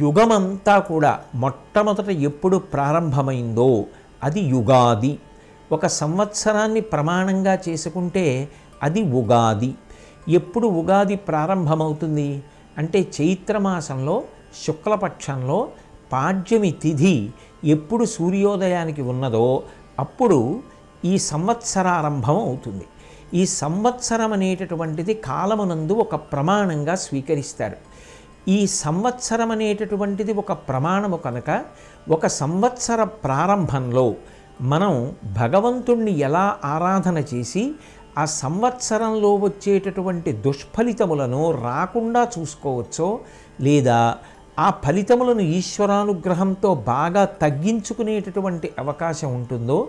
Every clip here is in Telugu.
యుగమంతా కూడా మొట్టమొదట ఎప్పుడు ప్రారంభమైందో అది యుగాది. ఒక సంవత్సరాన్ని ప్రమాణంగా చేసుకుంటే అది ఉగాది. ఎప్పుడు ఉగాది ప్రారంభమవుతుంది అంటే చైత్రమాసంలో శుక్లపక్షంలో పాడ్యమి తిథి ఎప్పుడు సూర్యోదయానికి ఉన్నదో అప్పుడు ఈ సంవత్సరారంభం అవుతుంది. ఈ సంవత్సరం అనేటటువంటిది కాలమునందు ఒక ప్రమాణంగా స్వీకరిస్తారు. ఈ సంవత్సరం అనేటటువంటిది ఒక ప్రమాణము కనుక ఒక సంవత్సర ప్రారంభంలో మనం భగవంతుణ్ణి ఎలా ఆరాధన చేసి ఆ సంవత్సరంలో వచ్చేటటువంటి దుష్ఫలితములను రాకుండా చూసుకోవచ్చో లేదా ఆ ఫలితములను ఈశ్వరానుగ్రహంతో బాగా తగ్గించుకునేటటువంటి అవకాశం ఉంటుందో,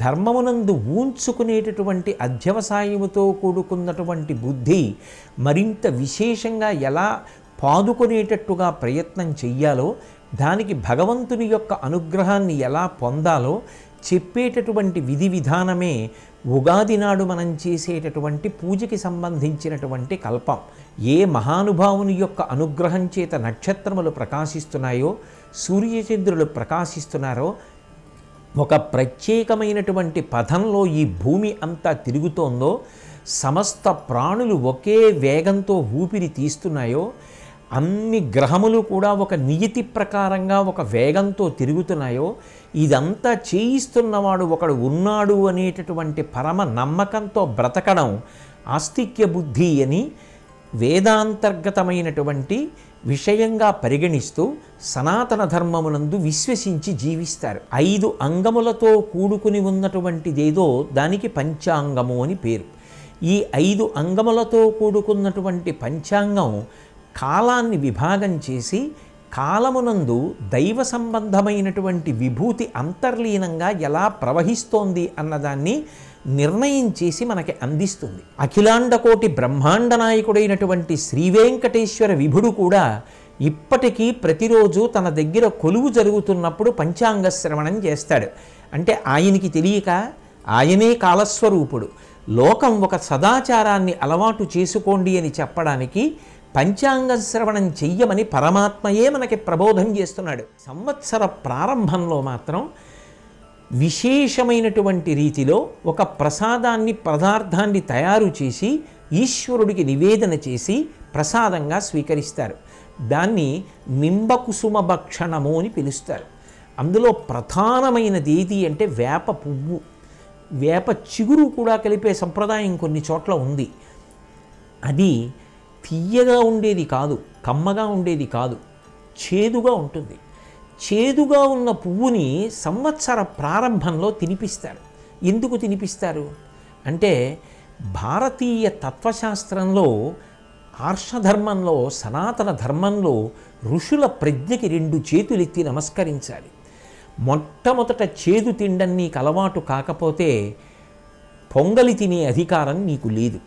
ధర్మమునందు ఊంచుకునేటటువంటి అధ్యవసాయముతో కూడుకున్నటువంటి బుద్ధి మరింత విశేషంగా ఎలా పాదుకునేటట్టుగా ప్రయత్నం చెయ్యాలో, దానికి భగవంతుని యొక్క అనుగ్రహాన్ని ఎలా పొందాలో చెప్పేటటువంటి విధి విధానమే ఉగాది నాడు మనం చేసేటటువంటి పూజకి సంబంధించినటువంటి కల్పం. ఏ మహానుభావుని యొక్క అనుగ్రహం చేత నక్షత్రములు ప్రకాశిస్తున్నాయో, సూర్యచంద్రులు ప్రకాశిస్తున్నారో, ఒక ప్రత్యేకమైనటువంటి పథంలో ఈ భూమి అంతా తిరుగుతోందో, సమస్త ప్రాణులు ఒకే వేగంతో ఊపిరి తీస్తున్నాయో, అన్ని గ్రహములు కూడా ఒక నియతి ప్రకారంగా ఒక వేగంతో తిరుగుతున్నాయో, ఇదంతా చేయిస్తున్నవాడు ఒకడు ఉన్నాడు అనేటటువంటి పరమ నమ్మకంతో బ్రతకడం ఆస్తిక్య బుద్ధి అని వేదాంతర్గతమైనటువంటి విషయంగా పరిగణిస్తూ సనాతన ధర్మమునందు విశ్వసించి జీవిస్తారు. 5 అంగములతో కూడుకుని ఉన్నటువంటిదేదో దానికి పంచాంగము అని పేరు. ఈ 5 అంగములతో కూడుకున్నటువంటి పంచాంగం కాలాన్ని విభాగం చేసి కాలమునందు దైవ సంబంధమైనటువంటి విభూతి అంతర్లీనంగా ఎలా ప్రవహిస్తోంది అన్నదాన్ని నిర్ణయం చేసి మనకి అందిస్తుంది. అఖిలాండకోటి బ్రహ్మాండ నాయకుడైనటువంటి శ్రీవేంకటేశ్వర విభుడు కూడా ఇప్పటికీ ప్రతిరోజు తన దగ్గర కొలువు జరుగుతున్నప్పుడు పంచాంగ శ్రవణం చేస్తాడు. అంటే ఆయనకి తెలియక ఆయనే కాలస్వరూపుడు. లోకం ఒక సదాచారాన్ని అలవాటు చేసుకోండి అని చెప్పడానికి పంచాంగ శ్రవణం చెయ్యమని పరమాత్మయే మనకి ప్రబోధం చేస్తున్నాడు. సంవత్సర ప్రారంభంలో మాత్రం విశేషమైనటువంటి రీతిలో ఒక పదార్థాన్ని తయారు చేసి ఈశ్వరుడికి నివేదన చేసి ప్రసాదంగా స్వీకరిస్తారు. దాన్ని నింబకుసుమ భక్షణము అని పిలుస్తారు. అందులో ప్రధానమైనది ఏది అంటే వేప పువ్వు, వేప చిగురు కూడా కలిపే సంప్రదాయం కొన్ని చోట్ల ఉంది. అది తియ్యగా ఉండేది కాదు, కమ్మగా ఉండేది కాదు, చేదుగా ఉంటుంది. చేదుగా ఉన్న పువ్వుని సంవత్సర ప్రారంభంలో తినిపిస్తారు. ఎందుకు తినిపిస్తారు అంటే భారతీయ తత్వశాస్త్రంలో, ఆర్షధర్మంలో, సనాతన ధర్మంలో ఋషుల ప్రజ్ఞకి 2 చేతులెత్తి నమస్కరించాలి. మొట్టమొదట చేదు తిండం నీకు అలవాటు కాకపోతే పొంగలి తినే అధికారం నీకు లేదు.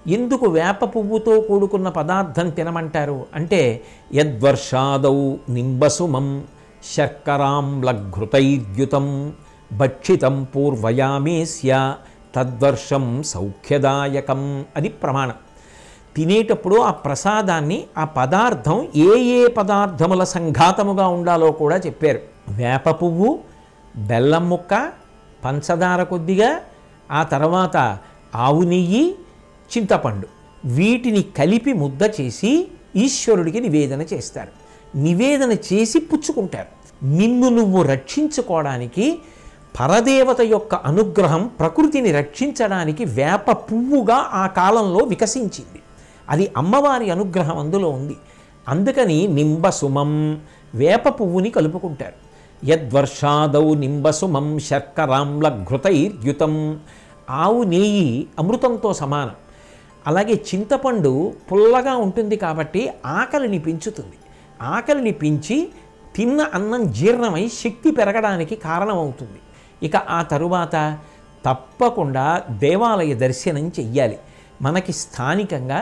ఎందుకు వేప పువ్వుతో కూడుకున్న పదార్థం తినమంటారు అంటే యద్వర్షాదౌ నింబసుమం శర్కరాంలఘృతైర్యుతం భక్షితం పూర్వయామేస్య తద్వర్షం సౌఖ్యదాయకం అని ప్రమాణం. తినేటప్పుడు ఆ ప్రసాదాన్ని, ఆ పదార్థం ఏ పదార్థముల సంఘాతముగా ఉండాలో కూడా చెప్పారు. వేప పువ్వు, బెల్లం ముక్క, పంచదార కొద్దిగా, ఆ తర్వాత ఆవు నెయ్యి, చింతపండు, వీటిని కలిపి ముద్ద చేసి ఈశ్వరుడికి నివేదన చేస్తారు. నివేదన చేసి పుచ్చుకుంటారు. నిన్ను నువ్వు రక్షించుకోవడానికి పరదేవత యొక్క అనుగ్రహం ప్రకృతిని రక్షించడానికి వేప పువ్వుగా ఆ కాలంలో వికసించింది. అది అమ్మవారి అనుగ్రహం అందులో ఉంది. అందుకని నింబసుమం వేప పువ్వుని కలుపుకుంటారు. యద్వర్షాదౌ నింబసుమం శర్కరాంలఘృతైర్యుతం, ఆవు నెయ్యి అమృతంతో సమానం. అలాగే చింతపండు పుల్లగా ఉంటుంది కాబట్టి ఆకలిని పెంచుతుంది. ఆకలిని పెంచి తిన్న అన్నం జీర్ణమై శక్తి పెరగడానికి కారణమవుతుంది. ఇక ఆ తరువాత తప్పకుండా దేవాలయ దర్శనం చెయ్యాలి. మనకి స్థానికంగా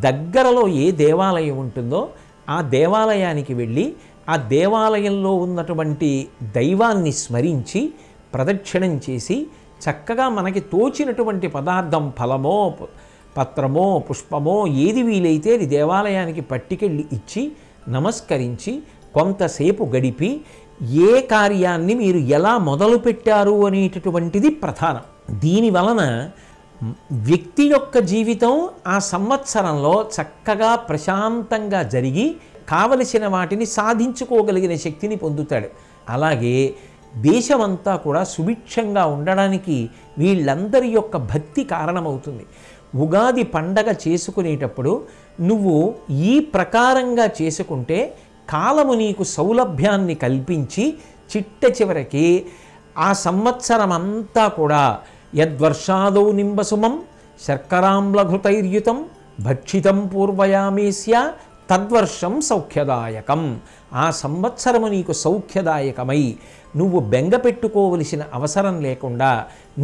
దగ్గరలో ఏ దేవాలయం ఉంటుందో ఆ దేవాలయానికి వెళ్ళి ఆ దేవాలయంలో ఉన్నటువంటి దైవాన్ని స్మరించి ప్రదక్షిణం చేసి చక్కగా మనకి తోచినటువంటి పదార్థం, ఫలమో పత్రమో పుష్పమో ఏది వీలైతే అది దేవాలయానికి పట్టుకెళ్ళి ఇచ్చి నమస్కరించి కొంతసేపు గడిపి ఏ కార్యాన్ని మీరు ఎలా మొదలుపెట్టారు అనేటటువంటిది ప్రధానం. దీని వలన వ్యక్తి యొక్క జీవితం ఆ సంవత్సరంలో చక్కగా ప్రశాంతంగా జరిగి కావలసిన వాటిని సాధించుకోగలిగిన శక్తిని పొందుతాడు. అలాగే దేశమంతా కూడా సుభిక్షంగా ఉండడానికి వీళ్ళందరి యొక్క భక్తి కారణమవుతుంది. ఉగాది పండగ చేసుకునేటప్పుడు నువ్వు ఈ ప్రకారంగా చేసుకుంటే కాలము నీకు సౌలభ్యాన్ని కల్పించి చిట్ట చివరికి ఆ సంవత్సరం అంతా కూడా యద్వర్షాదౌ నింబసుమం శర్కరాంలఘృతైర్యుతం భక్షితం పూర్వయామేస్య తద్వర్షం సౌఖ్యదాయకం. ఆ సంవత్సరము నీకు సౌఖ్యదాయకమై నువ్వు బెంగ పెట్టుకోవలసిన అవసరం లేకుండా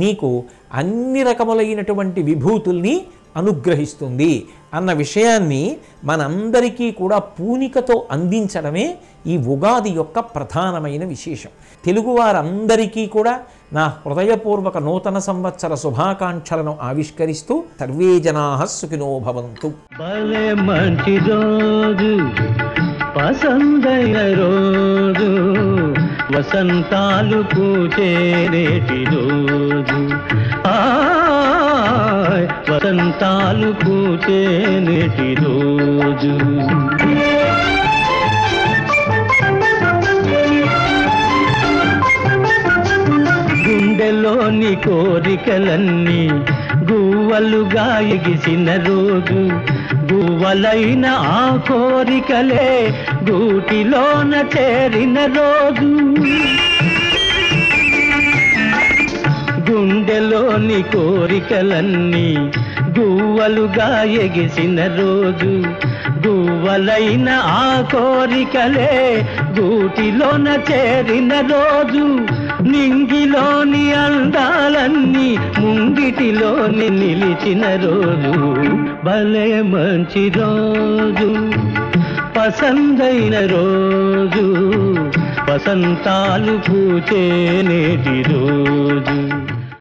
నీకు అన్ని రకములైనటువంటి విభూతుల్ని అనుగ్రహిస్తుంది అన్న విషయాన్ని మనందరికీ కూడా పూనికతో అందించడమే ఈ ఉగాది యొక్క ప్రధానమైన విశేషం. తెలుగువారందరికీ కూడా నా హృదయపూర్వక నూతన సంవత్సర శుభాకాంక్షలను ఆవిష్కరిస్తూ సర్వే జనాః సుఖినో భవంతు. భలే మంచి రోజు, పసందైన రోజు, వసంతాలు పూచేరేటి రోజు, వసంతాలు పూచేరేటి రోజు. గుండెలోని కోరికలన్నీ గువ్వలుగా ఎగిసిన రోజు, గువ్వలైన ఆ కోరికలే గూటిలోన చేరిన రోజు. గుండెలోని కోరికలన్నీ గువ్వలుగా ఎగిసిన రోజు, గువ్వలైన ఆ కోరికలే గూటిలోన చేరిన రోజు. నింగిలోని అందాలన్నీ ముంగిటిలోని నిలిచిన రోజు, భలే మంచి రోజు, పసందైన రోజు, వసంతాలు పూచే నేటి రోజు.